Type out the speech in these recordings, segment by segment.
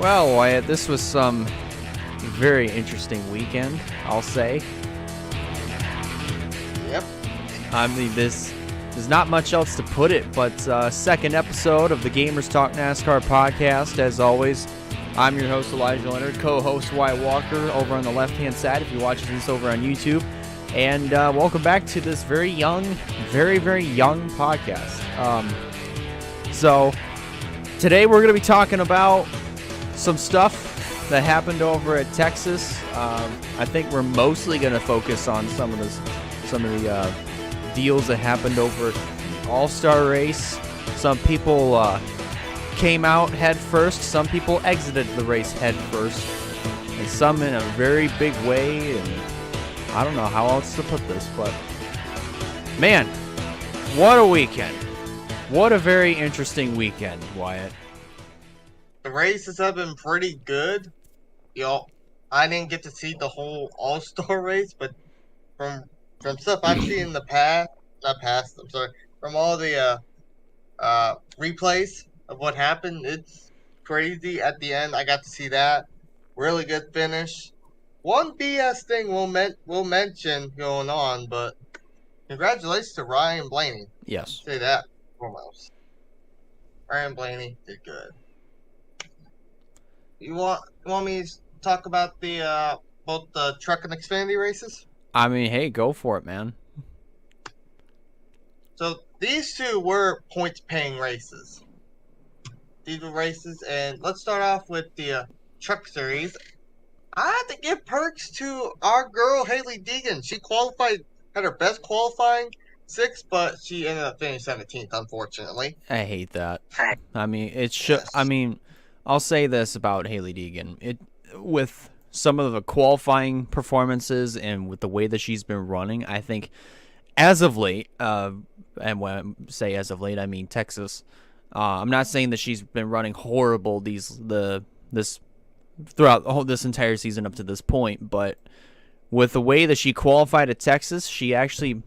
Well, Wyatt, this was some very interesting weekend, I'll say. Yep. I mean, there's not much else to put it, but second episode of the Gamers Talk NASCAR podcast. As always, I'm your host, Elijah Leonard, co-host Wyatt Walker over on the left-hand side if you're watching this over on YouTube. And welcome back to this very young, very, very young podcast. So today we're going to be talking about some stuff that happened over at Texas. I think we're mostly going to focus on some of the deals that happened over at the All-Star race. Some people came out head first. Some people exited the race head first, and some in a very big way. And I don't know how else to put this, but man, what a weekend! What a very interesting weekend, Wyatt. The races have been pretty good. I didn't get to see the whole All-Star race, but from stuff I've seen in the from all the replays of what happened, it's crazy. At the end, I got to see that. Really good finish. One BS thing we'll mention going on, but congratulations to Ryan Blaney. Yes. Say that foremost. Ryan Blaney did good. You want me to talk about the both the truck and Xfinity races? I mean, hey, go for it, man. So these two were points-paying races. These were races, and let's start off with the truck series. I have to give perks to our girl Haley Deegan. She had her best qualifying 6, but she ended up finishing 17th, unfortunately. I hate that. I mean, it should. Yes. I mean, I'll say this about Haley Deegan. With some of the qualifying performances and with the way that she's been running, I think as of late, and when I say as of late, I mean Texas. I'm not saying that she's been running horrible throughout this entire season up to this point, but with the way that she qualified at Texas, she actually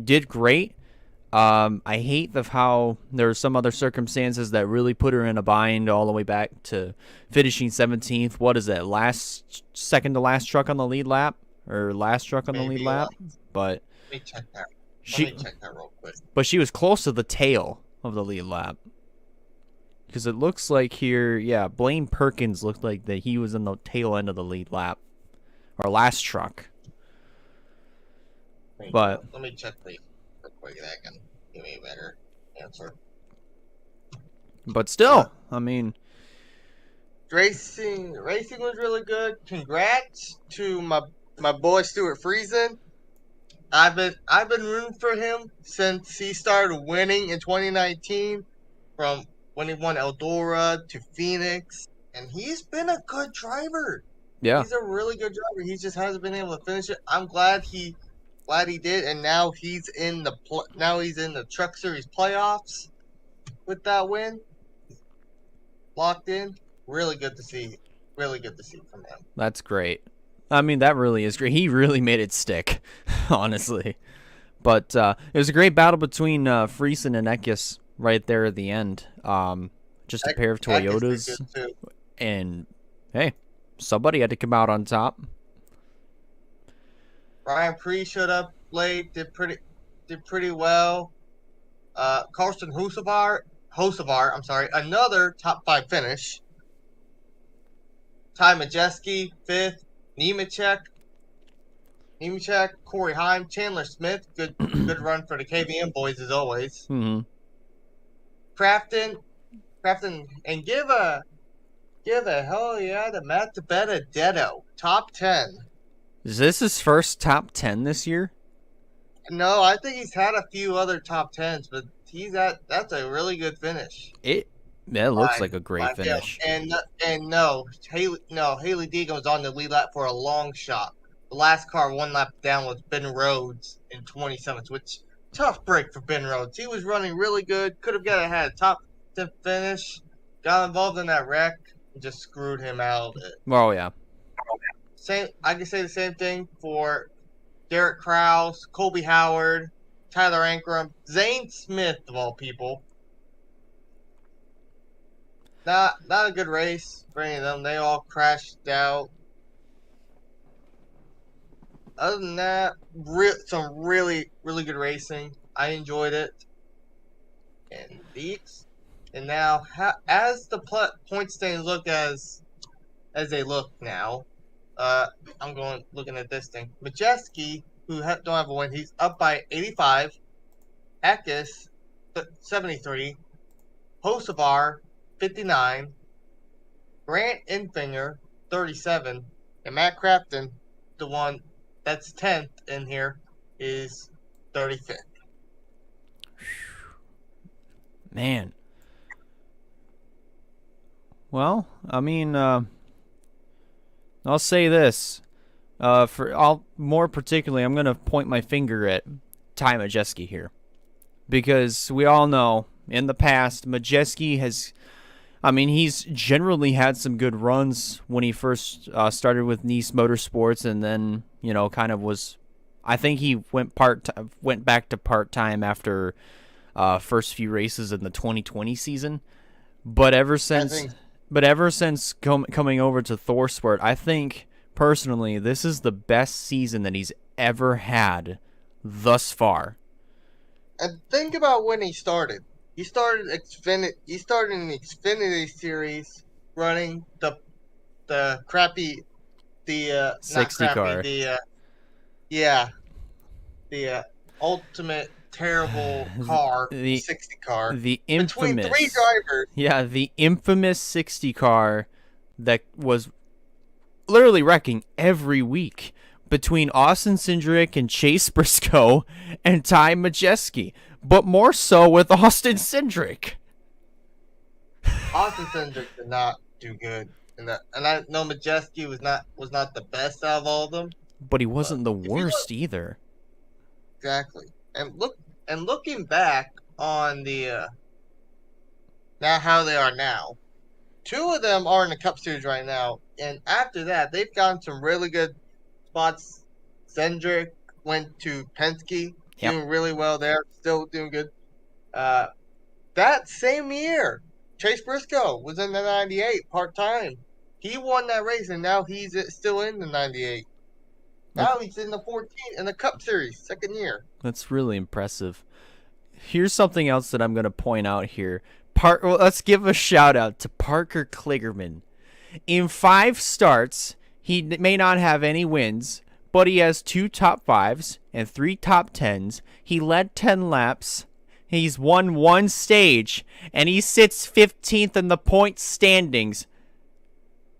did great. I hate how there are some other circumstances that really put her in a bind all the way back to finishing 17th. What is that? Second to last truck on the lead lap, or last truck on the lead lap? But let me check that. Let me check that real quick. But she was close to the tail of the lead lap. Because it looks like here, yeah, Blaine Perkins looked like that he was in the tail end of the lead lap. Or last truck. But let me check real quick. That can give me a better answer. But still, I mean, racing was really good. Congrats to my boy Stuart Friesen. I've been rooting for him since he started winning in 2019, from when he won Eldora to Phoenix, and he's been a good driver. Yeah, he's a really good driver. He just hasn't been able to finish it. I'm glad he did, and now he's in the Truck Series playoffs with that win. Locked in. Really good to see. Really good to see from him. That's great. I mean, that really is great. He really made it stick, honestly. But it was a great battle between Friesen and Eckes right there at the end. Just a pair of Toyotas. And, hey, somebody had to come out on top. Ryan Preece showed up late, did pretty well. Carson Hocevar, another top 5 finish. Ty Majeski, 5th. Nemechek, Corey Heim, Chandler Smith, good run for the KVM boys as always. Mm-hmm. Crafton, and give a hell yeah to Matt Benedetto, top 10. Is this his first top 10 this year? No, I think he's had a few other top 10s, but that's a really good finish. That looks like a great finish. And Haley Deegan was on the lead lap for a long shot. The last car one lap down was Ben Rhodes in 27th, which tough break for Ben Rhodes. He was running really good. Could have had a top 10 finish. Got involved in that wreck and just screwed him out of it. Oh yeah. I can say the same thing for Derek Krause, Colby Howard, Tyler Ankrum, Zane Smith of all people. not a good race for any of them. They all crashed out. Other than that, some really good racing. I enjoyed it. And now as the point standings look as they look now, I'm going looking at this thing. Majeski, who don't have a win, he's up by 85. Eckes, 73. Hocevar, 59. Grant Enfinger, 37. And Matt Crafton, the one that's 10th in here, is 35th. Man. Well, I mean, I'll say this. More particularly, I'm going to point my finger at Ty Majeski here. Because we all know, in the past, Majeski he's generally had some good runs when he first started with Nice Motorsports, and then, kind of was, I think he went back to part-time after first few races in the 2020 season. But ever since coming over to ThorSport, I think, personally, this is the best season that he's ever had thus far. And think about when he started. He started in the Xfinity series, running the crappy, the 60 not car. crappy, the ultimate terrible car, the 60 car. The infamous, between 3 drivers. Yeah, the infamous 60 car that was literally wrecking every week between Austin Cindric and Chase Briscoe and Ty Majeski, but more so with Austin Cindric. Austin Cindric did not do good, and I know Majeski was not the best out of all of them, but he wasn't the worst either. Exactly, and looking back on the now how they are now, 2 of them are in the Cup Series right now, and after that they've gotten some really good spots. Cindric went to Penske, doing really well there, still doing good. That same year, Chase Briscoe was in the 98 part-time. He won that race, and now he's still in the 98. Now he's in the 14 in the Cup Series, second year. That's really impressive. Here's something else that I'm going to point out here. Let's give a shout out to Parker Kligerman. In 5 starts, he may not have any wins, but he has 2 top 5s and 3 top 10s. He led 10 laps. He's won 1 stage, and he sits 15th in the point standings.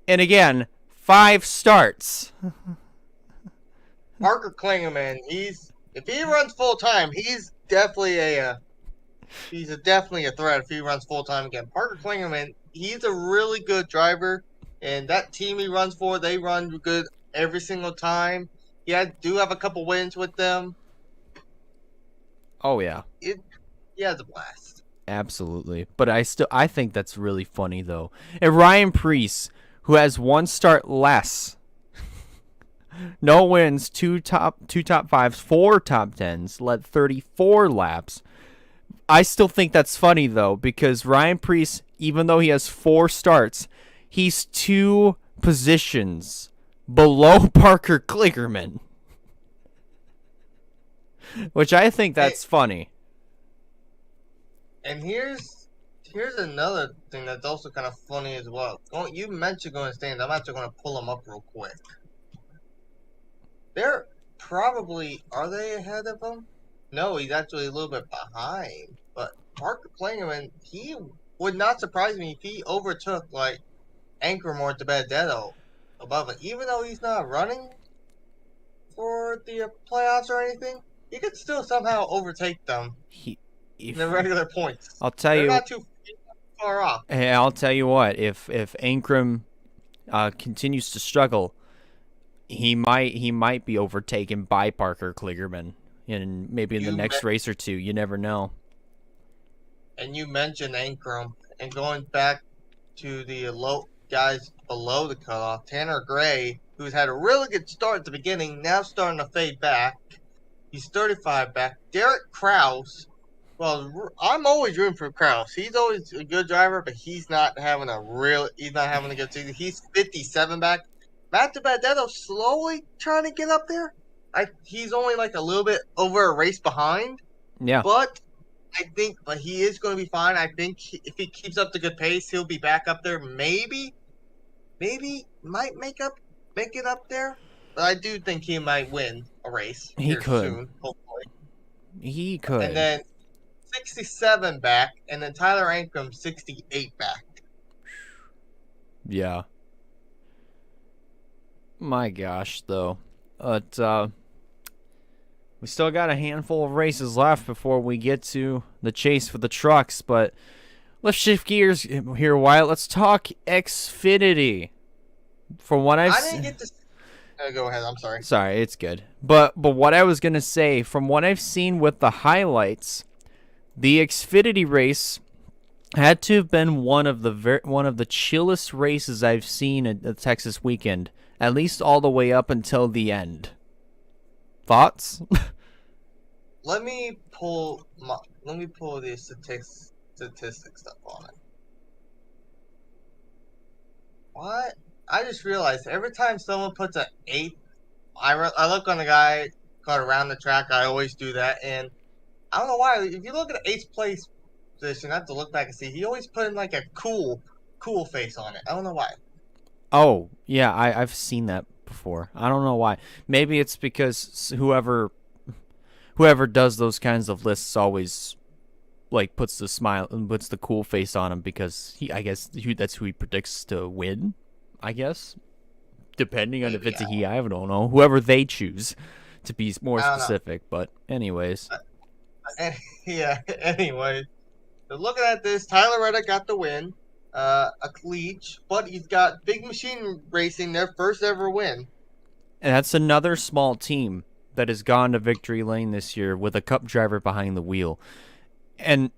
And again, 5 starts. Parker Kligerman, if he runs full time, he's definitely definitely a threat if he runs full time again. Parker Kligerman, he's a really good driver, and that team he runs for, they run good every single time. Do have a couple wins with them. Oh yeah. He has a blast. Absolutely. But I think that's really funny though. And Ryan Preece, who has 1 start less, no wins, 2 top 5s, 4 top 10s, led 34 laps. I still think that's funny though, because Ryan Preece, even though he has 4 starts, he's 2 positions below Parker Kligerman. Which I think that's funny. And here's another thing that's also kind of funny as well. You mentioned going to stand. I'm actually going to pull them up real quick. They're probably, are they ahead of him? No, he's actually a little bit behind. But Parker Kligerman, he would not surprise me if he overtook like Ankrum or DiBenedetto above it. Even though he's not running for the playoffs or anything, he could still somehow overtake them in the regular points. They're not too far off. Hey, I'll tell you what. If Ankrum continues to struggle, he might be overtaken by Parker Kligerman, and maybe in the next race or 2. You never know. And you mentioned Ankrum, and going back to the low guys below the cutoff, Tanner Gray, who's had a really good start at the beginning, now starting to fade back. He's 35 back. Derek Krause, Well, I'm always rooting for Kraus. He's always a good driver, but he's not having a good season. He's 57 back. Matt DiBenedetto's slowly trying to get up there. He's only like a little bit over a race behind, Yeah, but but he is going to be fine. I think if he keeps up the good pace, he'll be back up there. Maybe might make it up there. But I do think he might win a race he here could. soon, hopefully. He And could. then 67 back, and then Tyler Ankrum 68 back. Yeah. My gosh, though. But we still got a handful of races left before we get to the chase for the trucks. But let's shift gears here, Wyatt. Let's talk Xfinity. From what I didn't get to. Go ahead. I'm sorry. Sorry, it's good. But what I was gonna say, from what I've seen with the highlights, the Xfinity race had to have been one of the chillest races I've seen at the Texas weekend, at least all the way up until the end. Thoughts? Let me pull the statistic stuff on it. What? I just realized every time someone puts an 8, I look on the guy called around the track. I always do that, and I don't know why. If you look at the 8th place position, I have to look back and see. He always put in like a cool face on it. I don't know why. Oh, yeah, I've seen that before. I don't know why. Maybe it's because whoever does those kinds of lists always like puts the smile and puts the cool face on him because that's who he predicts to win. I guess, depending on if it's a he, I don't know. Whoever they choose to be more specific, but anyways. Yeah. Anyway, so looking at this, Tyler Reddick got the win. A Leach, but he's got Big Machine Racing their first ever win. And that's another small team that has gone to victory lane this year with a Cup driver behind the wheel. And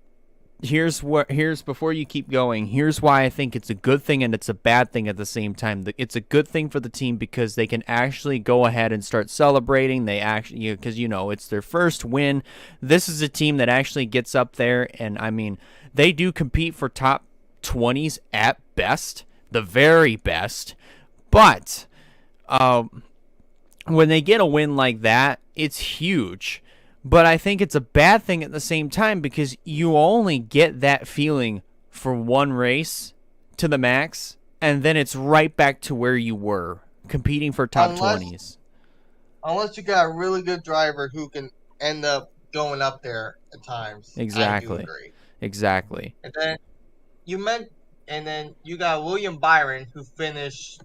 here's before you keep going, here's why I think it's a good thing and it's a bad thing at the same time. It's a good thing for the team because they can actually go ahead and start celebrating. They actually, because it's their first win. This is a team that actually gets up there, and I mean, they do compete for top 20s at best, the very best. But when they get a win like that, it's huge. But I think it's a bad thing at the same time because you only get that feeling for one race to the max, and then it's right back to where you were, competing for top 20s. Unless you got a really good driver who can end up going up there at times. Exactly. I do agree. Exactly. And then you got William Byron who finished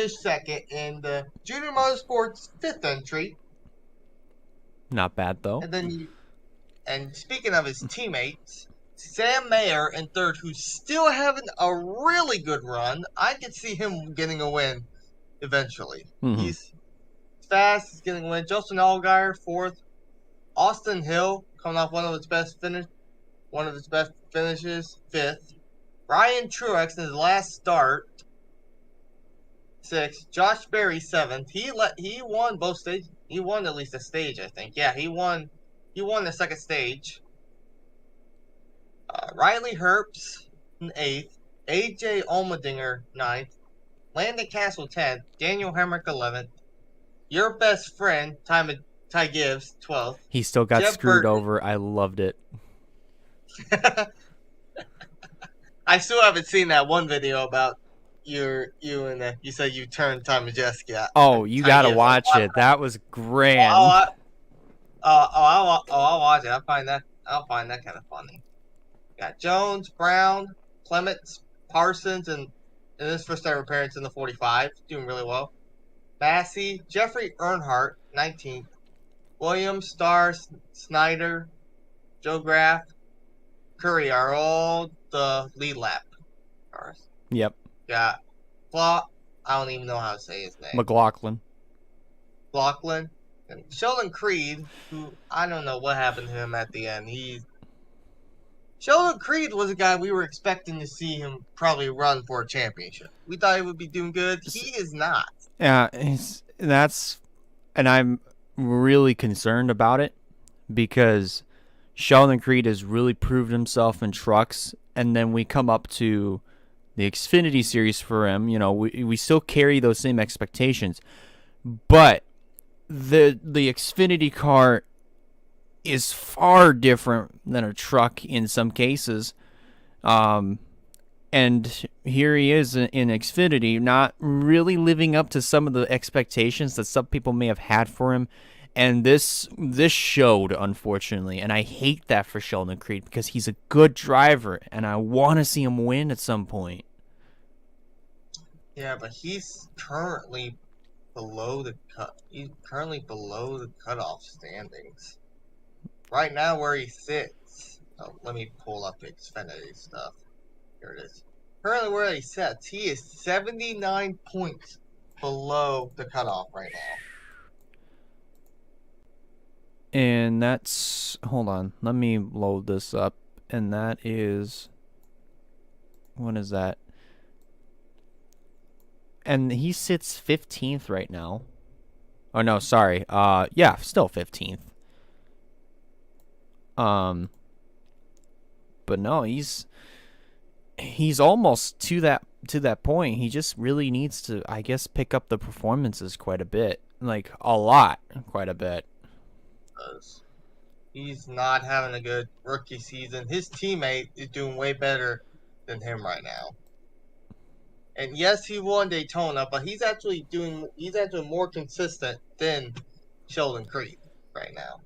second in the Junior Motorsports 5th entry. Not bad though. And speaking of his teammates, Sam Mayer in third, who's still having a really good run. I could see him getting a win eventually. Mm-hmm. He's fast. He's getting a win. Justin Allgaier fourth. Austin Hill coming off one of his best finishes, fifth. Ryan Truex in his last start, sixth. Josh Berry seventh. He won both stages. He won at least a stage, I think. Yeah, he won the second stage. Riley Herbst in eighth. AJ Allmendinger ninth. Landon Castle 10th. Daniel Hemrick 11th. Your best friend, Ty Gibbs 12th. He still got Jeff screwed Burton. over. I loved it. I still haven't seen that one video about you said you turned Ty Majeski. Oh, you gotta watch it. That was grand. I'll watch it. I'll find that kind of funny. Got Jones, Brown, Clements, Parsons, and his first ever appearance in the 45, doing really well. Massey, Jeffrey Earnhardt, 19th. Williams, Starr, Snyder, Joe Graff, Curry are all the lead lap cars. Yep. Got I don't even know how to say his name. McLaughlin. And Sheldon Creed, who I don't know what happened to him at the end. Sheldon Creed was a guy we were expecting to see him probably run for a championship. We thought he would be doing good. He is not. Yeah, and I'm really concerned about it because Sheldon Creed has really proved himself in trucks, and then we come up to the Xfinity series for him. You know, we still carry those same expectations, but the Xfinity car is far different than a truck in some cases. And here he is in Xfinity, not really living up to some of the expectations that some people may have had for him. And this showed, unfortunately. And I hate that for Sheldon Creed because he's a good driver, and I want to see him win at some point. Yeah, but he's currently below the cut. He's currently below the cutoff standings. Right now, where he sits. Oh, let me pull up Xfinity stuff. Here it is. Currently, where he sits, he is 79 points below the cutoff right now. And that's, hold on, let me load this up. And that is, what is that? And he sits 15th right now. Oh no, sorry. Yeah, still 15th. But no, he's almost to that point. He just really needs to, I guess, pick up the performances quite a bit. Like quite a bit. He's not having a good rookie season. His teammate is doing way better than him right now. And yes, he won Daytona, but he's actually more consistent than Sheldon Creed right now.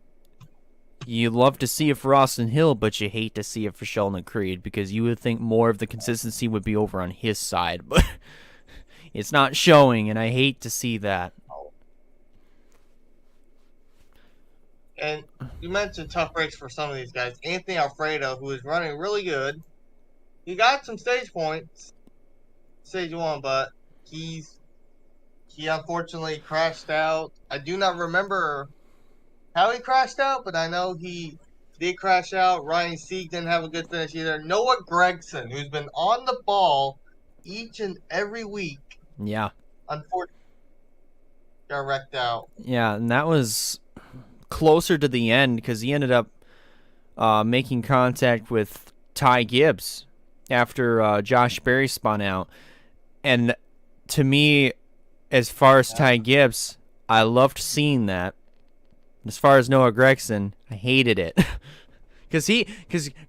You love to see it for Austin Hill, but you hate to see it for Sheldon Creed because you would think more of the consistency would be over on his side, but it's not showing, and I hate to see that. And you mentioned tough breaks for some of these guys. Anthony Alfredo, who is running really good, he got some stage points, stage 1, but he unfortunately crashed out. I do not remember how he crashed out, but I know he did crash out. Ryan Sieg didn't have a good finish either. Noah Gragson, who's been on the ball each and every week, yeah, unfortunately got wrecked out. Yeah, and that was closer to the end because he ended up making contact with Ty Gibbs after Josh Berry spun out. And to me, as far as Ty Gibbs, I loved seeing that. As far as Noah Gragson, I hated it because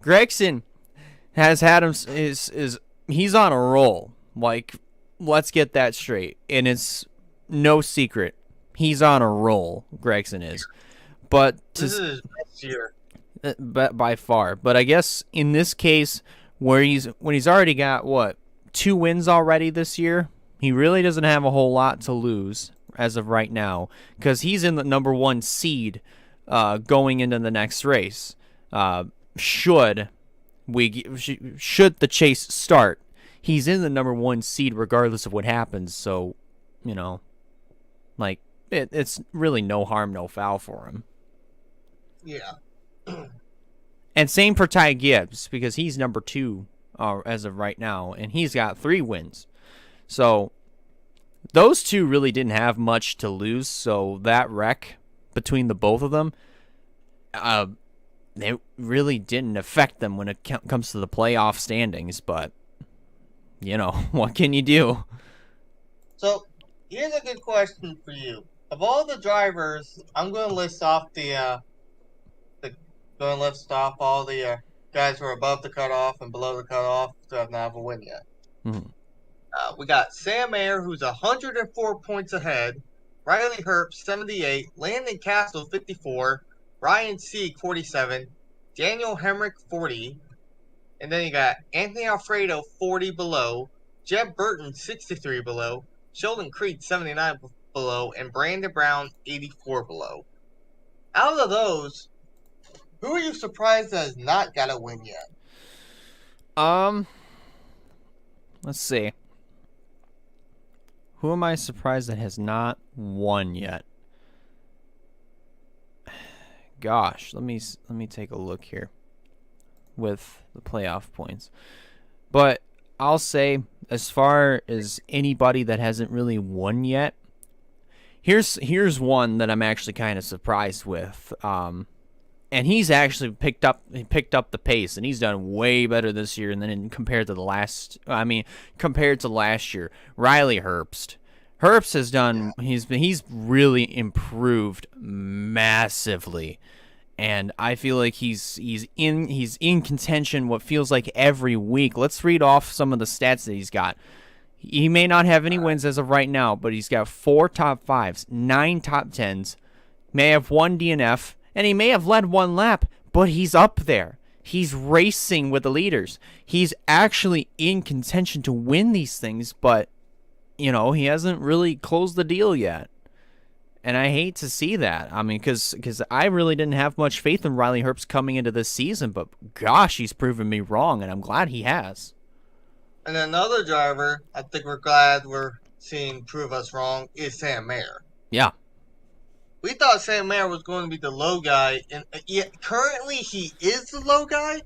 Gragson has had him he's on a roll. Like, let's get that straight, and it's no secret he's on a roll. Gragson is, but this is his best year, by far. But I guess in this case, when he's already got 2 wins already this year, he really doesn't have a whole lot to lose as of right now, because he's in the number 1 seed going into the next race. Should the chase start, he's in the number 1 seed regardless of what happens. So, like it's really no harm, no foul for him. Yeah. And same for Ty Gibbs, because he's number 2 as of right now, and he's got 3 wins. So those two really didn't have much to lose, so that wreck between the both of them, it really didn't affect them when it comes to the playoff standings, but, what can you do? So, here's a good question for you. Of all the drivers, I'm going to list off all the guys who are above the cutoff and below the cutoff to not have a win yet. Mm-hmm. We got Sam Mayer, who's 104 points ahead. Riley Herbst, 78. Landon Castle, 54. Ryan Sieg, 47. Daniel Hemrick, 40. And then you got Anthony Alfredo, 40 below. Jeb Burton, 63 below. Sheldon Creed, 79 below. And Brandon Brown, 84 below. Out of those, who are you surprised has not got a win yet? Let's see. Who am I surprised that has not won yet? Gosh, let me take a look here with the playoff points. But I'll say, as far as anybody that hasn't really won yet, here's one that I'm actually kind of surprised with. And he's actually picked up the pace, and he's done way better this year than compared to compared to last year. Riley Herbst. Herbst has done. He's really improved massively, and I feel like he's in contention. What feels like every week. Let's read off some of the stats that he's got. He may not have any wins as of right now, but he's got 4 top 5s, 9 top 10s, may have 1 DNF. And he may have led 1 lap, but he's up there. He's racing with the leaders. He's actually in contention to win these things, but, he hasn't really closed the deal yet. And I hate to see that. I mean, because I really didn't have much faith in Riley Herbst coming into this season, but gosh, he's proven me wrong, and I'm glad he has. And another driver I think we're glad we're seeing prove us wrong is Sam Mayer. Yeah. We thought Sam Mayer was going to be the low guy, and currently he is the low guy.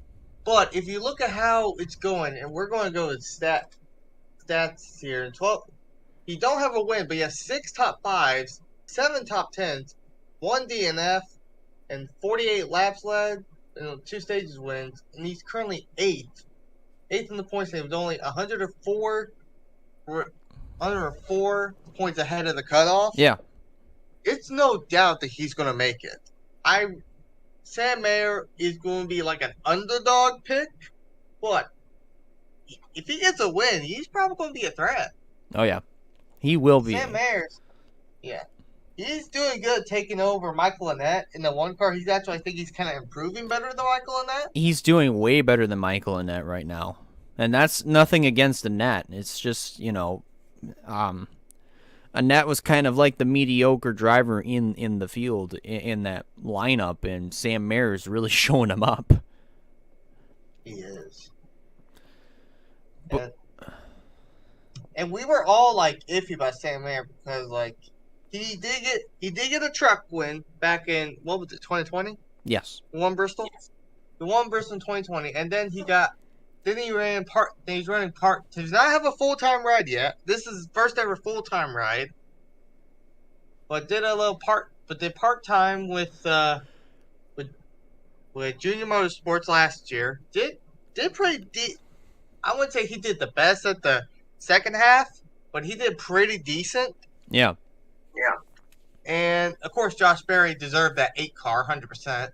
But if you look at how it's going, and we're going to go with stats here, 12, he don't have a win, but he has 6 top 5s, 7 top 10s, 1 DNF, and 48 laps led, and 2 stages wins, and he's currently 8th in the points with only 104 points ahead of the cutoff. Yeah. It's no doubt that he's going to make it. Sam Mayer is going to be like an underdog pick, but if he gets a win, he's probably going to be a threat. Oh, yeah. He will be. Sam Mayer, he's doing good taking over Michael Annett in the 1 car. I think he's kind of improving better than Michael Annett. He's doing way better than Michael Annett right now. And that's nothing against Annett. It's just, Annett was kind of like the mediocre driver in the field in that lineup, and Sam Mayer is really showing him up. He is. And we were all like iffy about Sam Mayer because he did get a truck win back in 2020? Yes. He won Bristol. He won Bristol in 2020, and then he's running part. He does not have a full-time ride yet. This is his first ever full-time ride. But did part-time with Junior Motorsports last year. Did pretty I wouldn't say he did the best at the second half, but he did pretty decent. Yeah. Yeah. And of course Josh Berry deserved that 8 car 100%.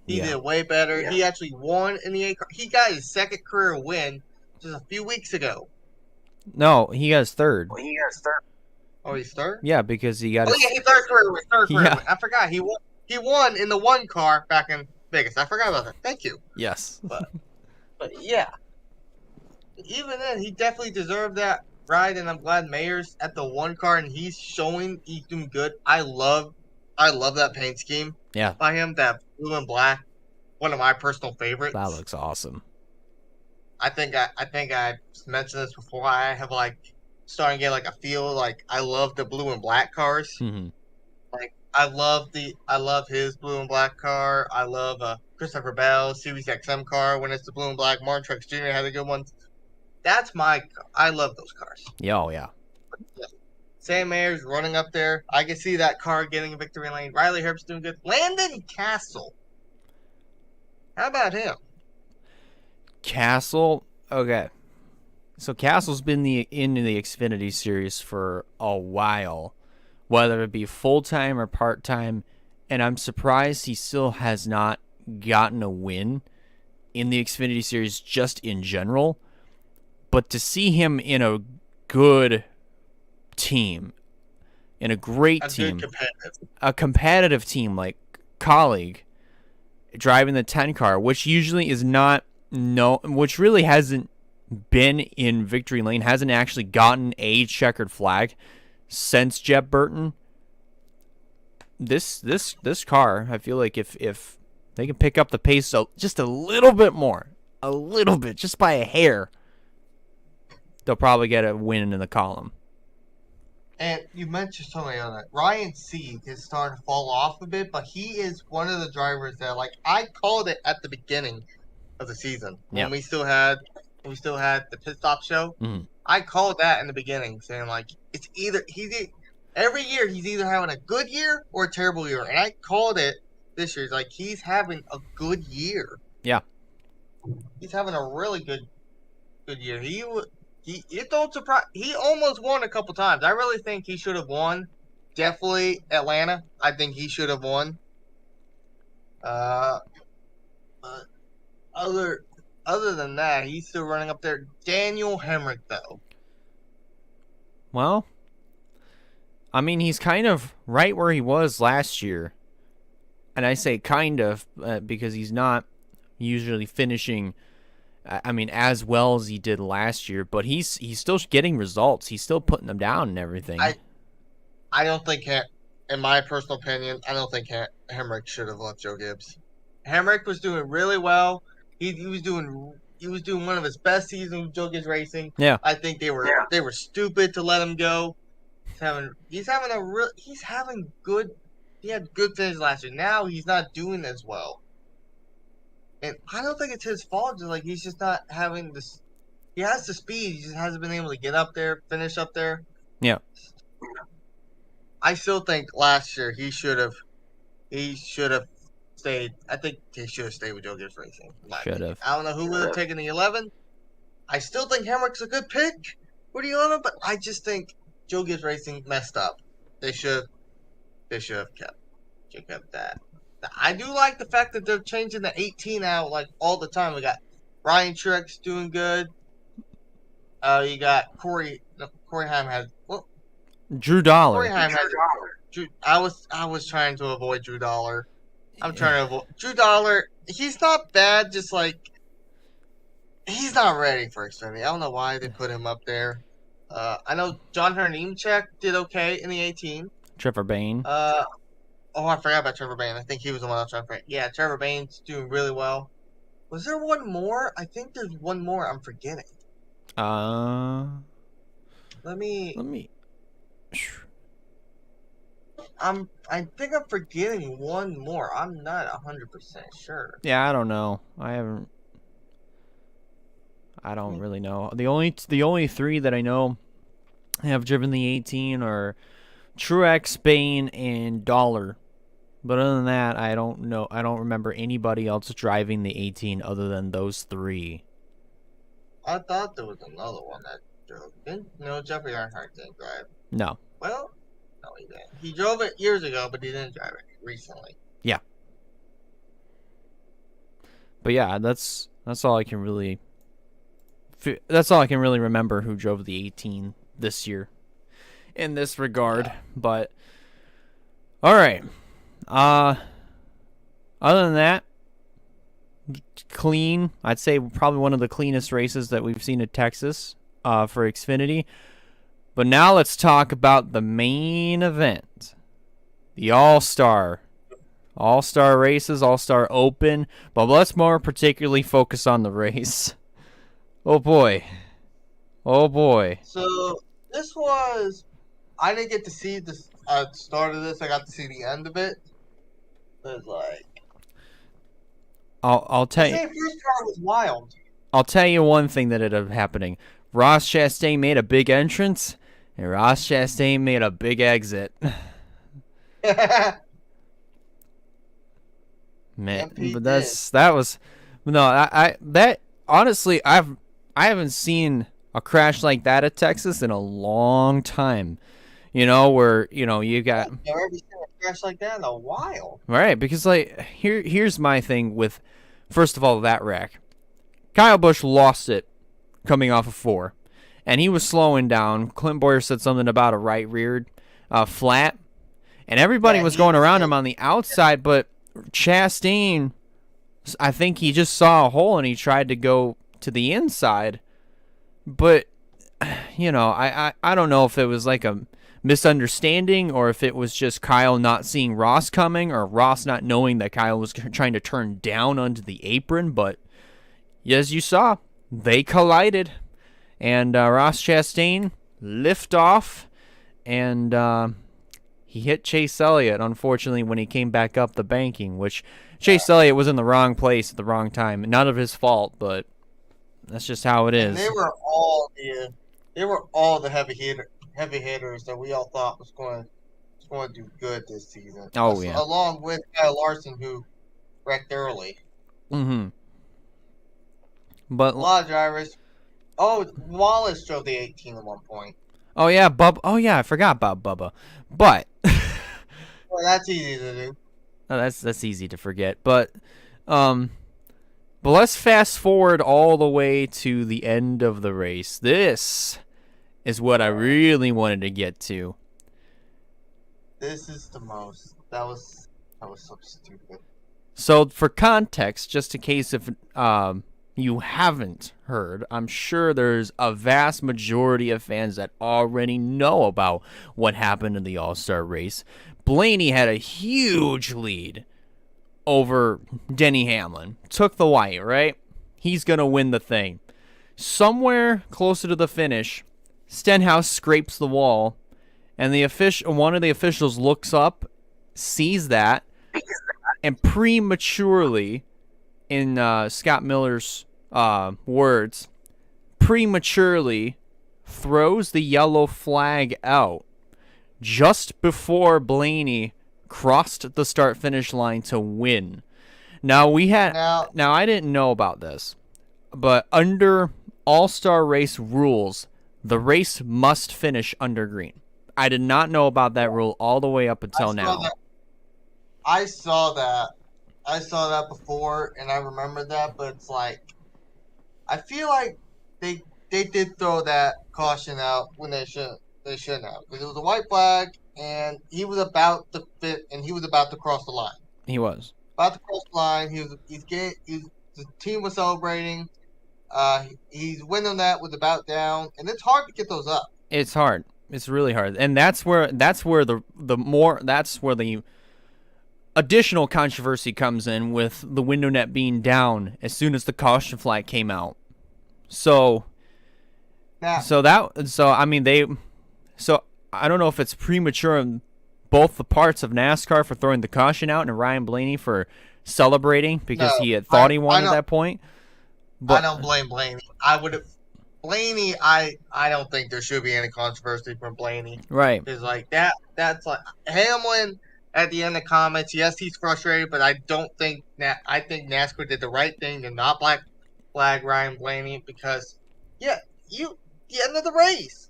He did way better. Yeah. He actually won in the 8 car. He got his second career win just a few weeks ago. No, he got his third. Oh, he's third? Yeah, because he got. His third career win. I forgot he won. He won in the 1 car back in Vegas. I forgot about that. Thank you. Yes. But yeah, even then, he definitely deserved that ride, and I'm glad Mayer's at the 1 car and he's showing he's doing good. I love that paint scheme. Yeah. By him, that blue and black, one of my personal favorites. That looks awesome. I think I mentioned this before. I have starting to get a feel I love the blue and black cars. Mm-hmm. I love his blue and black car. I love Christopher Bell's Series XM car when it's the blue and black. Martin Truex Jr. had a good one. I love those cars. Yeah, oh yeah. Sam Mayer's running up there. I can see that car getting a victory lane. Riley Herbst's doing good. Landon Castle. How about him? Castle, okay. So Castle's been in the Xfinity Series for a while, whether it be full-time or part-time, and I'm surprised he still has not gotten a win in the Xfinity Series just in general. But to see him in a good team, in a great team, a competitive team like Colleague, driving the 10 car, which usually is not which really hasn't been in victory lane, hasn't actually gotten a checkered flag since Jeb Burton. This car, I feel like if they can pick up the pace just a little bit more, just by a hair, they'll probably get a win in the column. And you mentioned something on that. Ryan Sieg is starting to fall off a bit, but he is one of the drivers that I called it at the beginning of the season when we still had the pit stop show. Mm-hmm. I called that in the beginning, saying it's either every year he's either having a good year or a terrible year, and I called it this year. Like, he's having a good year. Yeah. He's having a really good year. It don't surprise. He almost won a couple times. I really think he should have won. Definitely Atlanta. I think he should have won. But other than that, he's still running up there. Daniel Hemrick, though. Well, I mean, he's kind of right where he was last year. And I say kind of because he's not usually finishing, I mean, as well as he did last year. But he's still getting results. He's still putting them down and everything. I don't think, in my personal opinion, I don't think Hemrick should have left Joe Gibbs. Hemrick was doing really well. He was doing one of his best seasons with Joe Gibbs Racing. Yeah. I think they were stupid to let him go. He had good things last year. Now he's not doing as well. And I don't think it's his fault. Just like, he's just not having this. He has the speed. He just hasn't been able to get up there, finish up there. Yeah. I still think last year he should have stayed. I think he should have stayed with Joe Gibbs Racing. Should have. I don't know who would have taken the 11. I still think Hemrick's a good pick for the 11, but I just think Joe Gibbs Racing messed up. They should have kept that. Now, I do like the fact that they're changing the 18 out like all the time. We got Ryan Truex doing good. You got Corey Heim has Drew Dollar. Corey Heim has Drew. I was trying to avoid Drew Dollar. I'm trying to avoid Drew Dollar. He's not bad, just like he's not ready for Xfinity. I don't know why they put him up there. I know John Nemechek did okay in the 18. Trevor Bayne. I forgot about Trevor Bayne. I think he was the one I was trying to forget. Yeah, Trevor Bayne's doing really well. Was there one more? I think there's one more I'm forgetting. Let me. I think I'm forgetting one more. I'm not 100% sure. Yeah, I don't know. I don't really know. The only three that I know have driven the 18 are Truex, Bayne, and Dollar. But other than that, I don't know. I don't remember anybody else driving the 18 other than those three. I thought there was another one that drove. No, Jeffrey Earnhardt didn't drive. No. Well, no, he didn't. He drove it years ago, but he didn't drive it recently. Yeah. But yeah, that's all I can really. That's all I can really remember who drove the 18 this year. In this regard, but all right. Other than that, clean. I'd say probably one of the cleanest races that we've seen at Texas for Xfinity. But now let's talk about the main event, the All-Star races, All-Star Open. But let's more particularly focus on the race. Oh boy. So this was. I didn't get to see the start of this. I got to see the end of it. It was like. I'll tell you. The first car was wild. I'll tell you one thing that ended up happening. Ross Chastain made a big entrance, and Ross Chastain made a big exit. Man, but that was honestly I haven't seen a crash like that at Texas in a long time. You know, where you got. I've never seen a crash like that in a while. Right, because like here's my thing with, first of all, that wreck. Kyle Busch lost it coming off of 4, and he was slowing down. Clint Boyer said something about a right reared flat, and everybody was going around him on the outside, but Chastain, I think he just saw a hole and he tried to go to the inside. But I don't know if it was like a misunderstanding or if it was just Kyle not seeing Ross coming or Ross not knowing that Kyle was trying to turn down onto the apron. But as you saw, they collided, and Ross Chastain lift off, and he hit Chase Elliott, unfortunately, when he came back up the banking, which Chase Elliott was in the wrong place at the wrong time. Not of his fault, but that's just how it is. And they were all the heavy hitters that we all thought was going going to do good this season. Oh, yeah. Along with Kyle Larson, who wrecked early. Mm-hmm. But a lot of drivers. Oh, Wallace drove the 18 at one point. oh yeah, Oh yeah, I forgot about Bubba. But Well, that's easy to do. that's easy to forget. But let's fast forward all the way to the end of the race. This is what I really wanted to get to. This is the most. That was so stupid. So for context, just in case if you haven't heard, I'm sure there's a vast majority of fans that already know about what happened in the All-Star race. Blaney had a huge lead over Denny Hamlin. Took the white, right? He's going to win the thing. Somewhere closer to the finish, Stenhouse scrapes the wall, and one of the officials looks up, sees that, and prematurely, in Scott Miller's words, prematurely throws the yellow flag out just before Blaney crossed the start-finish line to win. Now I didn't know about this, but under All-Star race rules, the race must finish under green. I did not know about that rule all the way up until now. I saw that before, and I remember that, but it's like, I feel like they did throw that caution out when they shouldn't have, because it was a white flag, and he was about to cross the line. He was about to cross the line. The team was celebrating. He's winning that with the bout down, and it's hard to get those up. It's hard. It's really hard, and that's where the additional controversy comes in with the window net being down as soon as the caution flag came out. So I don't know if it's premature on both the parts of NASCAR for throwing the caution out and Ryan Blaney for celebrating because he had thought he won at that point. But I don't blame Blaney. Blaney, I don't think there should be any controversy from Blaney. Right. Because like that's like Hamlin at the end of comments. Yes, he's frustrated, but I think NASCAR did the right thing to not black flag Ryan Blaney because the end of the race.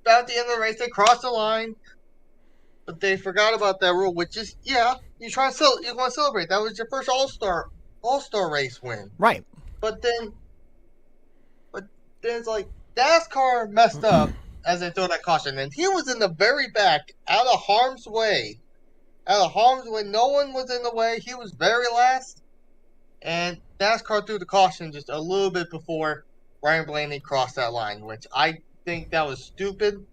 About the end of the race, they crossed the line, but they forgot about that rule, which is you want to celebrate. That was your first All-Star race win. Right. But then it's like NASCAR messed up as they throw that caution, and he was in the very back, out of harm's way. No one was in the way. He was very last, and NASCAR threw the caution just a little bit before Ryan Blaney crossed that line, which I think that was stupid.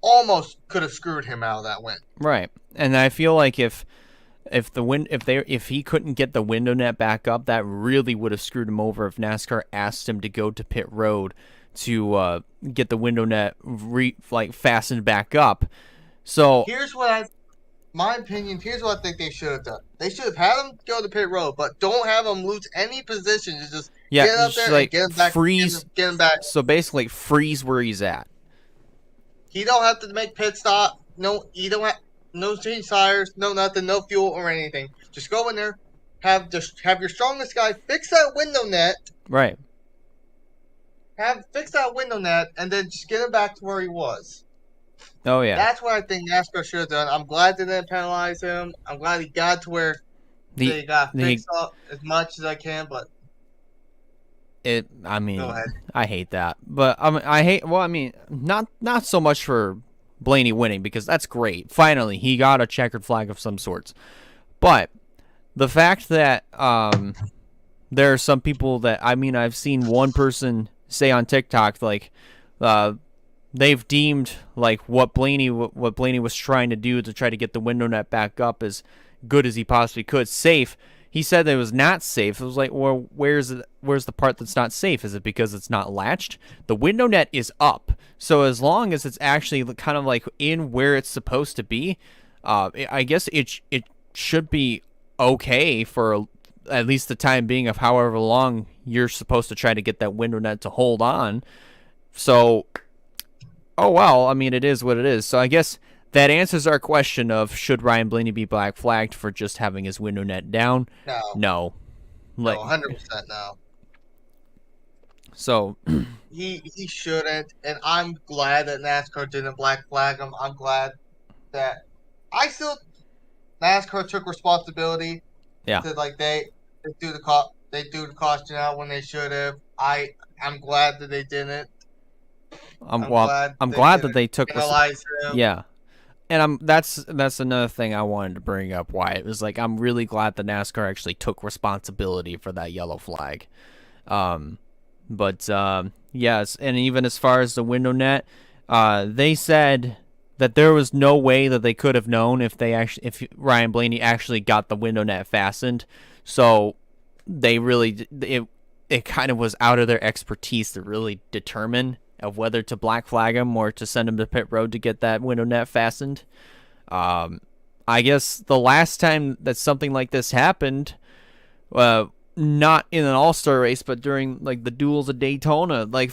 Almost could have screwed him out of that win. Right, and I feel like if he couldn't get the window net back up, that really would have screwed him over if NASCAR asked him to go to pit road to get the window net fastened back up. So here's what I think they should have done. They should have had him go to pit road, but don't have him lose any position. Just get up there and get him back. Get him back. So basically, freeze where he's at. He don't have to make pit stop. No, you don't have no change tires, no nothing, no fuel or anything. Just go in there, have your strongest guy fix that window net. Right. Fix that window net, and then just get him back to where he was. Oh yeah. That's what I think NASCAR should have done. I'm glad they didn't penalize him. I'm glad he got to where they got fixed up as much as I can, but I hate that. But not so much for Blaney winning, because that's great. Finally, he got a checkered flag of some sorts. But the fact that there are some people that I've seen one person say on TikTok they've deemed what Blaney was trying to do to try to get the window net back up as good as he possibly could, safe. He said that it was not safe. It was like, well, where's the part that's not safe? Is it because it's not latched? The window net is up. So as long as it's actually kind of in where it's supposed to be, I guess it should be okay for at least the time being of however long you're supposed to try to get that window net to hold on. So, oh well, it is what it is. So I guess that answers our question of should Ryan Blaney be black flagged for just having his window net down? No. No. No, Like 100% no. so He shouldn't, and I'm glad that NASCAR didn't black flag him. I'm glad that NASCAR took responsibility. yeah. Said like they do the caution out when they should have. I'm glad that they didn't. I'm glad I'm they glad that didn't they took penalize him. yeah. And that's another thing I wanted to bring up, why it was like I'm really glad the NASCAR actually took responsibility for that yellow flag. But yes, and even as far as the window net, they said that there was no way that they could have known if Ryan Blaney actually got the window net fastened. So they really it kind of was out of their expertise to really determine of whether to black flag him or to send him to pit road to get that window net fastened. I guess the last time that something like this happened, not in an all-star race, but during like the duels of Daytona, like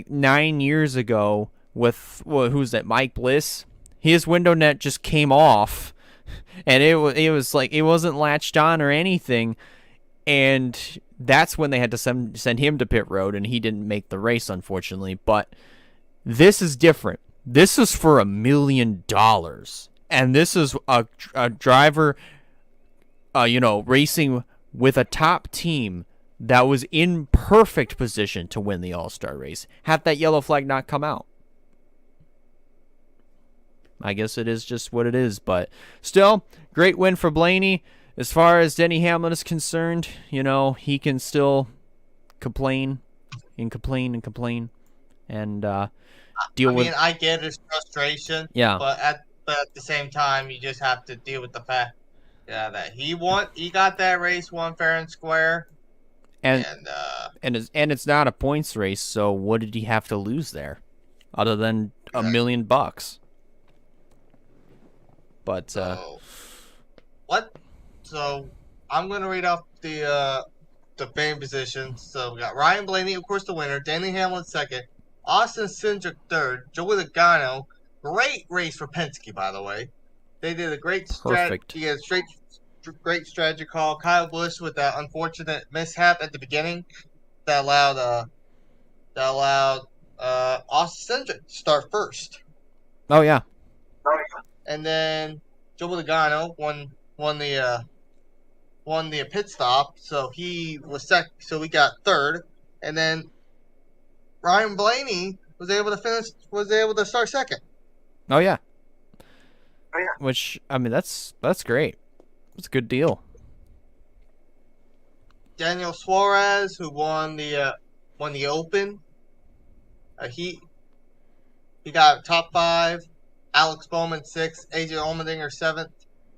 9 years ago, with who's that? Mike Bliss. His window net just came off, and it was like it wasn't latched on or anything, and that's when they had to send him to pit road, and he didn't make the race, unfortunately. But this is different. This is for $1 million, and this is a driver, racing with a top team that was in perfect position to win the All-Star race. Had that yellow flag not come out, I guess it is just what it is. But still, great win for Blaney. As far as Denny Hamlin is concerned, he can still complain and deal with. I get his frustration. Yeah. But at the same time, you just have to deal with the fact, that he got that race won fair and square. And it's not a points race, so what did he have to lose there, other than $1 million? But what? So I'm gonna read off the fame positions. So we got Ryan Blaney, of course, the winner. Denny Hamlin second. Austin Cindric third. Joey Logano. Great race for Penske, by the way. They did a great strategy. Great strategy call. Kyle Busch with that unfortunate mishap at the beginning that allowed Austin Cindric to start first. Oh yeah. And then Joey Logano won the pit stop, so he was so we got third, and then Ryan Blaney was able to start second. Oh yeah. Which, I mean, that's great. It's a good deal. Daniel Suarez, who won the Open, he got top 5. Alex Bowman 6th, AJ Allmendinger 7th,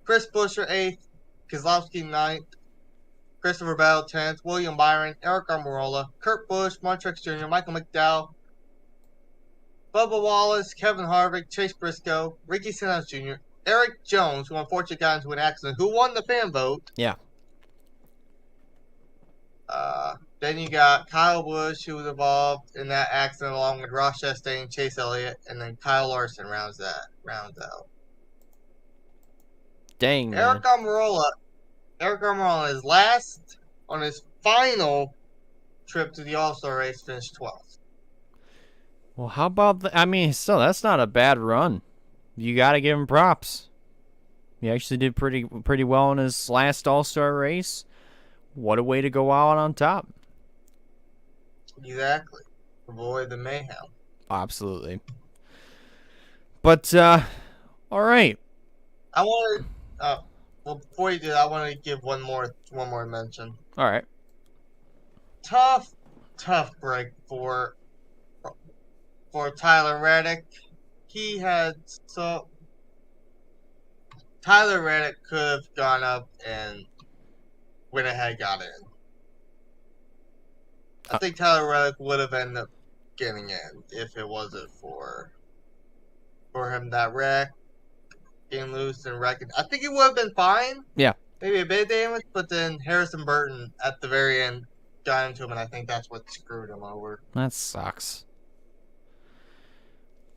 Chris Buescher 8th, Keselowski 9th, Christopher Bell 10th, William Byron, Eric Almirola, Kurt Busch, Montreux Jr., Michael McDowell, Bubba Wallace, Kevin Harvick, Chase Briscoe, Ricky Stenhouse Jr., Eric Jones, who unfortunately got into an accident, who won the fan vote. Yeah. Then you got Kyle Busch, who was involved in that accident along with Ross Chastain, Chase Elliott, and then Kyle Larson rounds out. Dang, man. Eric Almirola is last on his final trip to the All-Star race, finished 12th. Well, how about still, that's not a bad run. You got to give him props. He actually did pretty well in his last All-Star race. What a way to go out on top. Exactly. Avoid the mayhem. Absolutely. But, all right. Before you do that, I want to give one more mention. All right. Tough break for Tyler Reddick. Tyler Reddick could have gone up and went ahead, got in. I think Tyler Reddick would have ended up getting in if it wasn't for him that wreck, getting loose and wrecking. I think he would have been fine. Yeah. Maybe a bit of damage, but then Harrison Burton at the very end got into him, and I think that's what screwed him over. That sucks.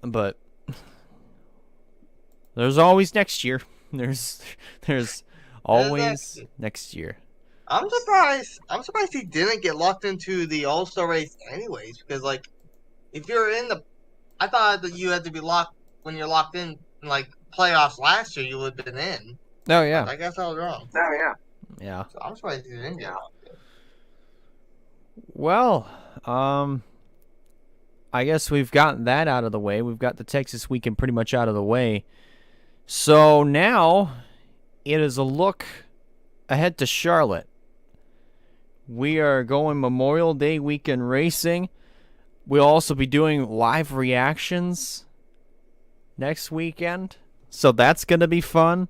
But there's always next year. There's always next year. I'm surprised he didn't get locked into the All-Star race anyways, because like if you're in the, I thought that you had to be locked when you're locked in like playoffs last year. You would have been in. Oh yeah. But I guess I was wrong. Oh yeah. Yeah. So I'm surprised he didn't get locked in. Well, I guess we've gotten that out of the way. We've got the Texas weekend pretty much out of the way. So now it is a look ahead to Charlotte. We are going Memorial Day weekend racing. We'll also be doing live reactions next weekend. So that's going to be fun.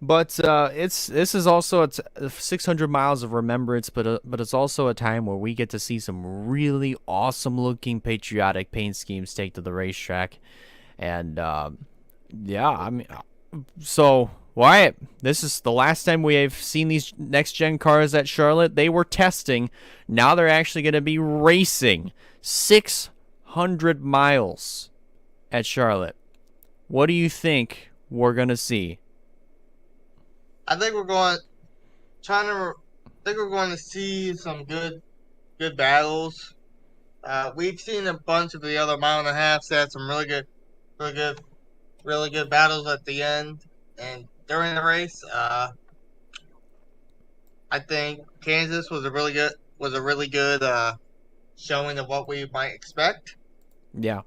But this is also 600 miles of remembrance, but it's also a time where we get to see some really awesome looking patriotic paint schemes take to the racetrack. And yeah, I mean, so Wyatt, this is the last time we have seen these next gen cars at Charlotte. They were testing. Now they're actually going to be racing 600 miles at Charlotte. What do you think we're going to see? I think we're going to see some good battles. We've seen a bunch of the other mile and a half that had some really good battles at the end and during the race. I think Kansas was a really good showing of what we might expect. Yeah.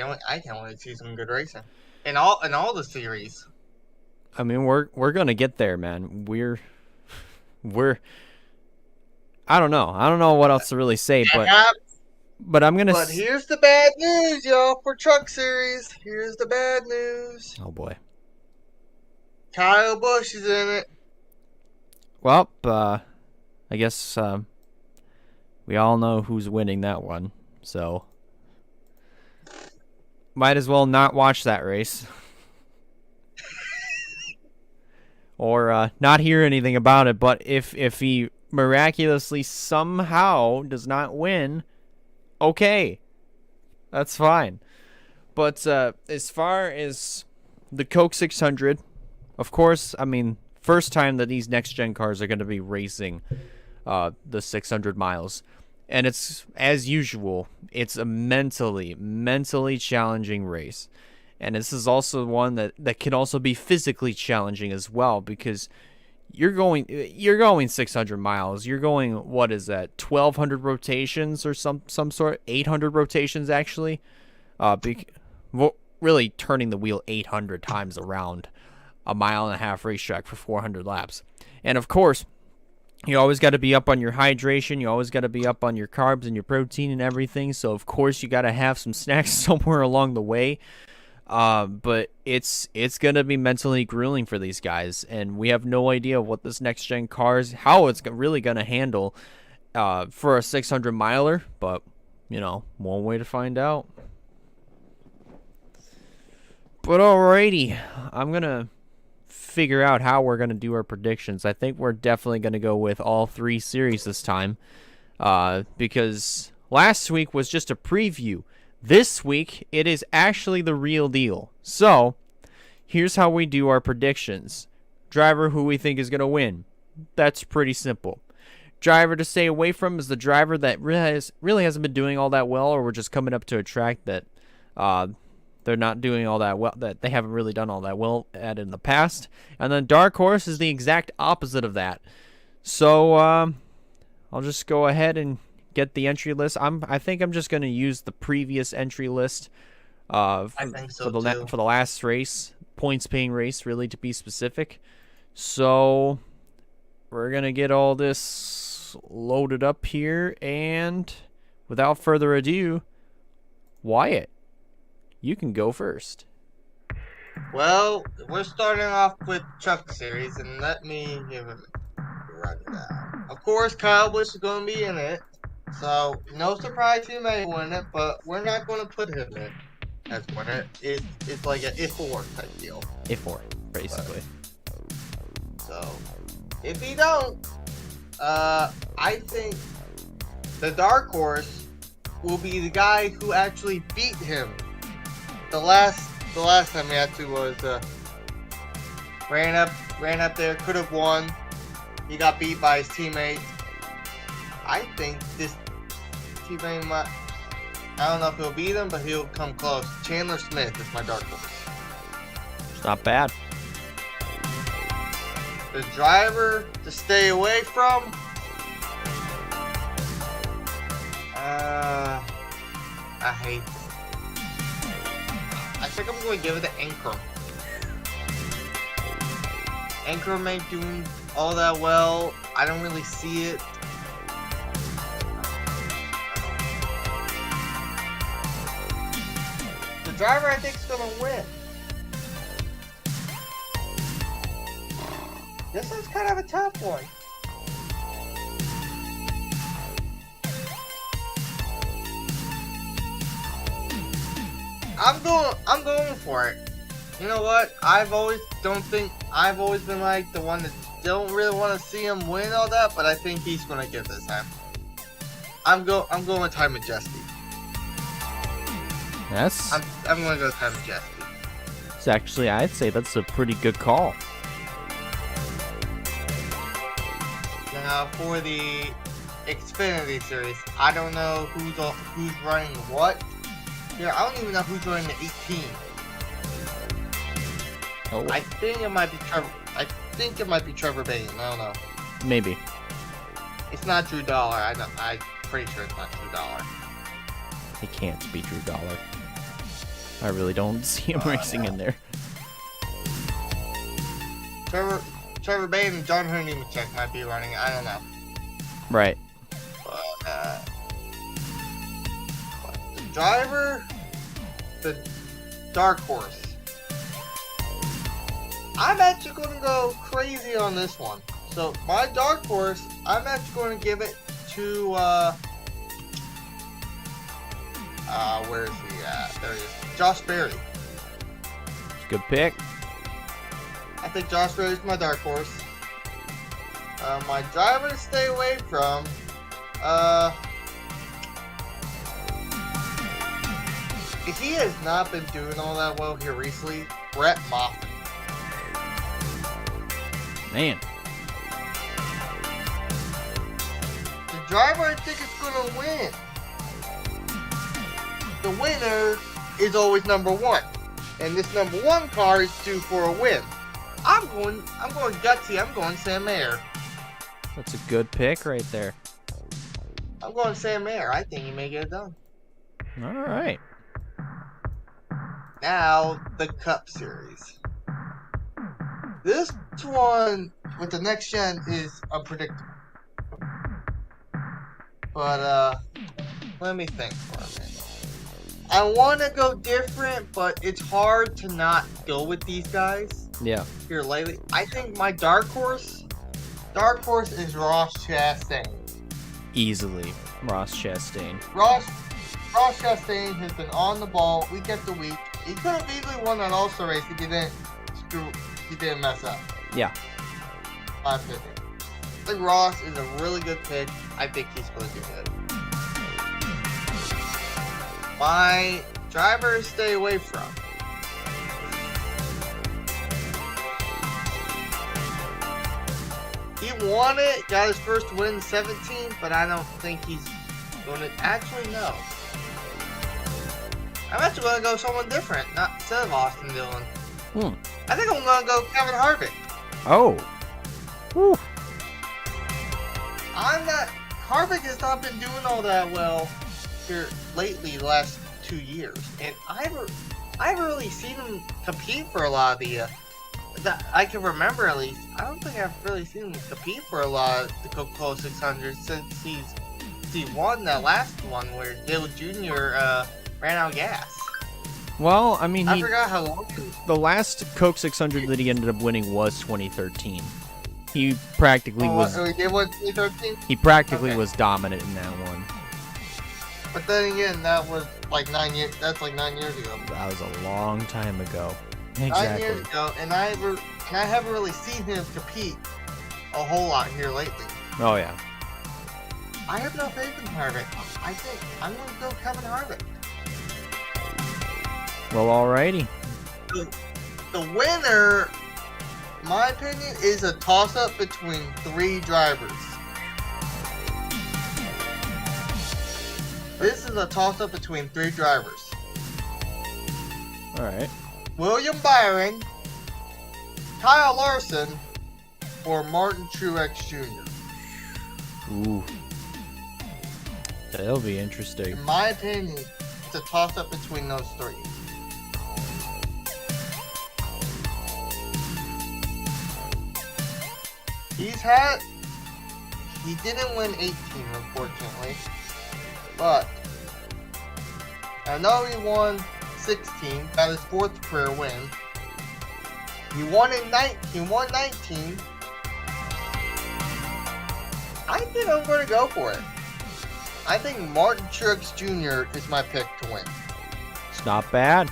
I can't wait to see some good racing in all the series. I mean, we're gonna get there, man. We're I don't know what else to really say, but I'm gonna. But here's the bad news, y'all, for Truck Series. Here's the bad news. Oh boy. Kyle Busch is in it. Well, I guess we all know who's winning that one, so might as well not watch that race. Or not hear anything about it. But if he miraculously somehow does not win, okay, that's fine. But as far as the Coke 600, of course, I mean, first time that these next gen cars are going to be racing the 600 miles, and it's as usual, it's a mentally challenging race. And this is also one that can also be physically challenging as well, because you're going 600 miles. You're going, what is that, 1,200 rotations or some sort, 800 rotations actually. Really turning the wheel 800 times around a mile and a half racetrack for 400 laps. And of course, you always got to be up on your hydration. You always got to be up on your carbs and your protein and everything. So of course you got to have some snacks somewhere along the way. But it's gonna be mentally grueling for these guys, and we have no idea what this next gen cars, how it's really gonna handle for a 600 miler. But one way to find out. But alrighty, I'm gonna figure out how we're gonna do our predictions. I think we're definitely gonna go with all three series this time, because last week was just a preview. This week, it is actually the real deal. So, here's how we do our predictions. Driver who we think is going to win. That's pretty simple. Driver to stay away from is the driver that really hasn't been doing all that well, or we're just coming up to a track that they're not doing all that well, that they haven't really done all that well at in the past. And then dark horse is the exact opposite of that. So, I'll just go ahead and get the entry list. I think I'm just going to use the previous entry list for the last race, points paying race, really, to be specific. So we're going to get all this loaded up here, and without further adu, Wyatt, you can go first. Well, we're starting off with Truck Series, and let me give him a rundown. Of course, Kyle Busch is going to be in it. So, no surprise he may win it, but we're not going to put him in as winner. It's like an if-or type deal. If-or, basically. So, if he don't, I think the dark horse will be the guy who actually beat him the last the last time he had to was ran up there, could have won. He got beat by his teammate. I think this teammate might. I don't know if he'll beat him, but he'll come close. Chandler Smith is my dark horse. It's not bad. The driver to stay away from. I hate it. I think I'm going to give it to Anchor. Anchor ain't doing all that well. I don't really see it. The driver, I think, is going to win. This one's kind of a tough one. I'm going for it. You know what? I've always been like the one that don't really want to see him win all that, but I think he's gonna get this time. I'm going with Ty Majeski. Yes. I'm gonna go with Ty Majeski. It's actually, I'd say that's a pretty good call. Now for the Xfinity Series, I don't know who's running what. Yeah, I don't even know who's running the 18. Oh. I think it might be Trevor Bain. I don't know. Maybe. It's not Drew Dollar. I'm pretty sure it's not Drew Dollar. It can't be Drew Dollar. I really don't see him racing in there. Trevor Bain and John Hernimacek might be running. I don't know. Right. But, the driver, the dark horse. I'm actually going to go crazy on this one. So my dark horse, I'm actually going to give it to where is he at? There he is. Josh Berry. Good pick. I think Josh Berry is my dark horse. My driver to stay away from. He has not been doing all that well here recently. Brett Moffitt. Man. The driver, I think, is going to win. The winner is always number one, and this number one car is due for a win. I'm going gutsy. I'm going Sam Mayer. That's a good pick right there. I'm going Sam Mayer. I think he may get it done. All right. Now the Cup Series. This one with the next gen is unpredictable. But let me think for a minute. I want to go different, but it's hard to not go with these guys. Yeah. Here lately, I think my dark horse is Ross Chastain. Easily, Ross Chastain. Ross Chastain has been on the ball week after week. He could have easily won that All-Star race if he didn't mess up. Yeah. 550. I think Ross is a really good pick. I think he's going to do good. My driver to stay away from. He won it, got his first win in 17, but I don't think he's going to actually no. I'm actually going to go someone different, not instead of Austin Dillon. I think I'm going to go Kevin Harvick. Oh. Whew. Harvick has not been doing all that well here lately the last 2 years, and I haven't really seen him compete for a lot of the that I can remember at least. I don't think I've really seen him compete for a lot of the Coca-Cola 600 since he won that last one where Dale Jr. Ran out of gas. Well, I mean, I forgot how long it was. The last Coke 600 that he ended up winning was 2013. He practically was. He did what, 2013? He practically was dominant in that one. But then again, that was like 9 years. That's like 9 years ago. That was a long time ago. Exactly. 9 years ago, and I haven't really seen him compete a whole lot here lately. Oh yeah. I have no faith in Harvick. I think I'm going to go Kevin Harvick. Well, alrighty. the winner, my opinion, is a toss-up between 3 drivers. This is a toss-up between 3 drivers. All right. William Byron, Kyle Larson, or Martin Truex Jr. Ooh. That'll be interesting. In my opinion, it's a toss-up between those 3. He didn't win 18, unfortunately, but I know he won 16, got his 4th career win. He won 19. I think I'm going to go for it. I think Martin Truex Jr. is my pick to win. It's not bad.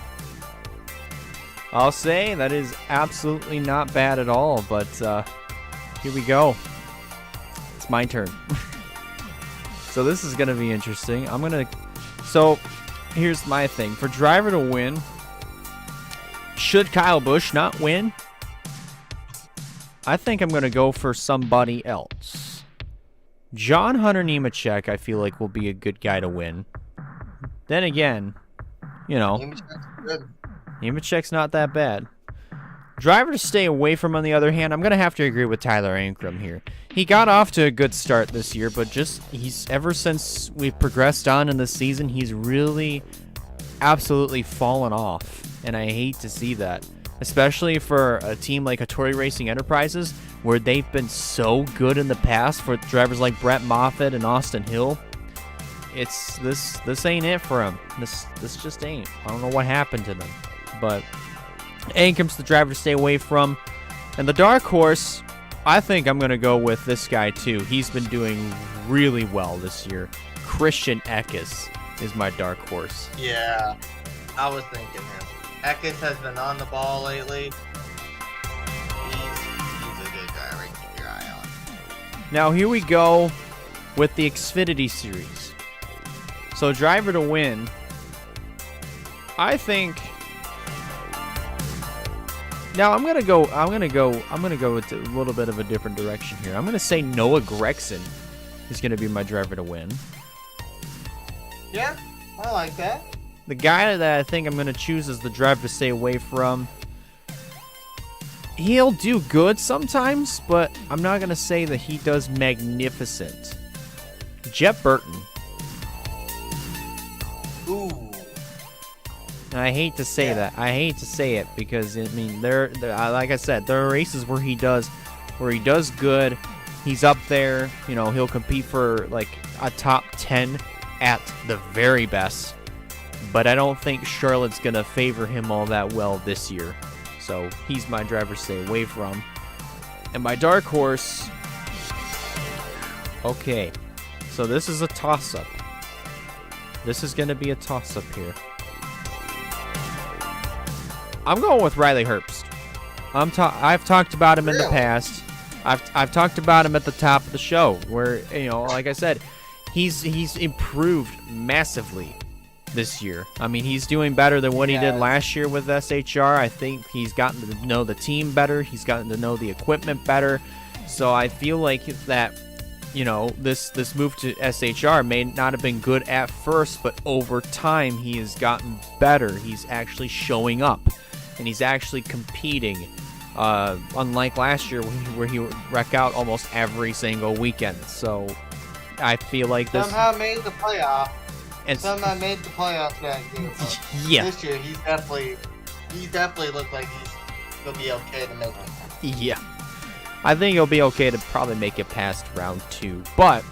I'll say that is absolutely not bad at all, but here we go. It's my turn. So this is going to be interesting. So here's my thing. For driver to win, should Kyle Busch not win, I think I'm going to go for somebody else. John Hunter Nemechek, I feel like, will be a good guy to win. Then again, you know, Nemechek's not that bad. Driver to stay away from, on the other hand, I'm going to have to agree with Tyler Ankrum here. He got off to a good start this year, but he's ever since we've progressed on in the season, he's really absolutely fallen off. And I hate to see that, especially for a team like Hattori Racing Enterprises, where they've been so good in the past for drivers like Brett Moffitt and Austin Hill. This ain't it for him. This just ain't. I don't know what happened to them, but Ankrum's the driver to stay away from. And the dark horse, I think I'm going to go with this guy too. He's been doing really well this year. Christian Eckes is my dark horse. Yeah, I was thinking him. Eckes has been on the ball lately. He's a good driver. Keep your eye on. Now here we go with the Xfinity Series. So driver to win, I think. Now I'm gonna go with a little bit of a different direction here. I'm gonna say Noah Gragson is gonna be my driver to win. Yeah, I like that. The guy that I think I'm gonna choose as the driver to stay away from, he'll do good sometimes, but I'm not gonna say that he does magnificent. Jeff Burton. Ooh. And I hate to say that. I hate to say it because, I mean, there, like I said, there are races where he does good. He's up there. You know, he'll compete for like a top 10 at the very best. But I don't think Charlotte's gonna favor him all that well this year. So he's my driver to stay away from. And my dark horse. Okay, so this is a toss-up. This is gonna be a toss-up here. I'm going with Riley Herbst. I've talked about him in the past. I've talked about him at the top of the show, where, you know, like I said, he's improved massively this year. I mean, he's doing better than what he did last year with SHR. I think he's gotten to know the team better. He's gotten to know the equipment better. So I feel like that, you know, this move to SHR may not have been good at first, but over time he has gotten better. He's actually showing up, and he's actually competing. Unlike last year where he would wreck out almost every single weekend. So I feel like this somehow made the playoff. And somehow made the playoff that year. Yeah. This year he's definitely looked like he's gonna be okay to make it. Yeah. I think he'll be okay to probably make it past round 2, but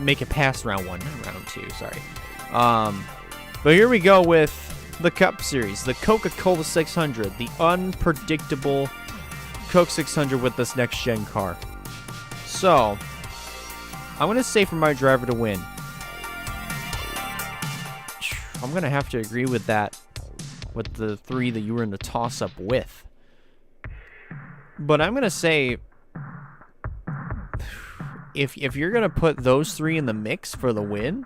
make it past round 1, not round 2. Sorry. But here we go with the Cup Series, the Coca-Cola 600, the unpredictable Coke 600 with this next-gen car. So, I'm going to say for my driver to win, I'm going to have to agree with that, with the 3 that you were in the toss-up with. But I'm going to say, if you're going to put those 3 in the mix for the win,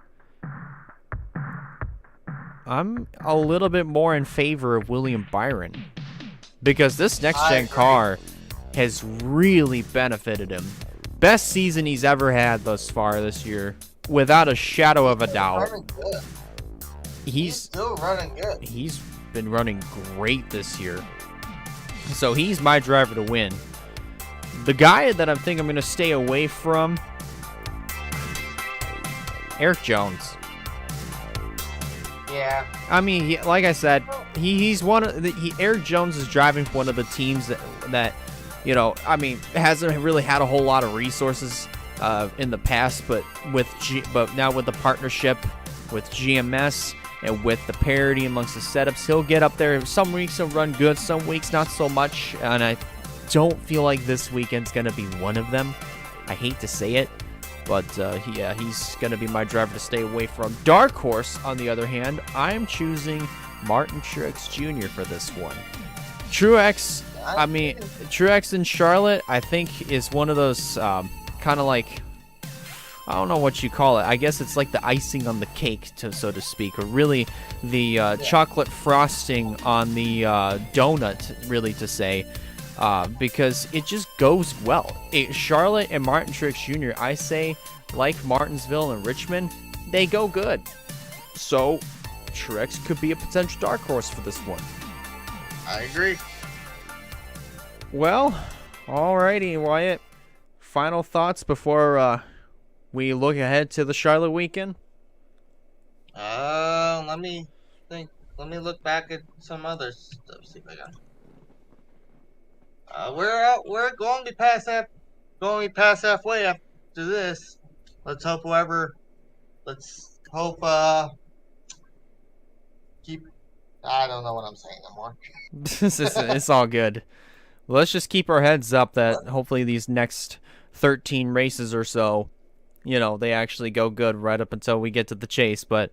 I'm a little bit more in favor of William Byron because this next-gen agree. car has really benefited him. Best season he's ever had thus far this year, without a shadow of a doubt. Running good. He's still running good. He's been running great this year. So he's my driver to win. The guy that I think I'm going to stay away from, Eric Jones. Yeah. I mean, like I said, he's one of Eric Jones is driving for one of the teams that you know, I mean, hasn't really had a whole lot of resources in the past, but now with the partnership with GMS and with the parity amongst the setups, he'll get up there. Some weeks he'll run good, some weeks not so much, and I don't feel like this weekend's gonna be one of them. I hate to say it, but yeah, he's gonna be my driver to stay away from. Dark horse, on the other hand, I'm choosing Martin Truex Jr. for this one. Truex, I mean, Truex in Charlotte, I think is one of those kind of like, I don't know what you call it. I guess it's like the icing on the cake, so to speak, or really the chocolate frosting on the donut, really to say, because it just goes well. Charlotte and Martin Truex Jr., I say, like Martinsville and Richmond, they go good. So Truex could be a potential dark horse for this one. I agree. Well, alrighty, Wyatt. Final thoughts before we look ahead to the Charlotte weekend? Let me think. Let me look back at some other stuff. See if I got. We're going to be past that. Going to be past halfway after this. Let's hope. Keep. I don't know what I'm saying anymore. It's all good. Let's just keep our heads up that hopefully these next 13 races or so, you know, they actually go good right up until we get to the chase. But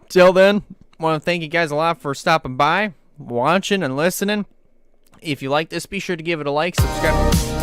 till then, I want to thank you guys a lot for stopping by, watching, and listening. If you like this, be sure to give it a like, subscribe.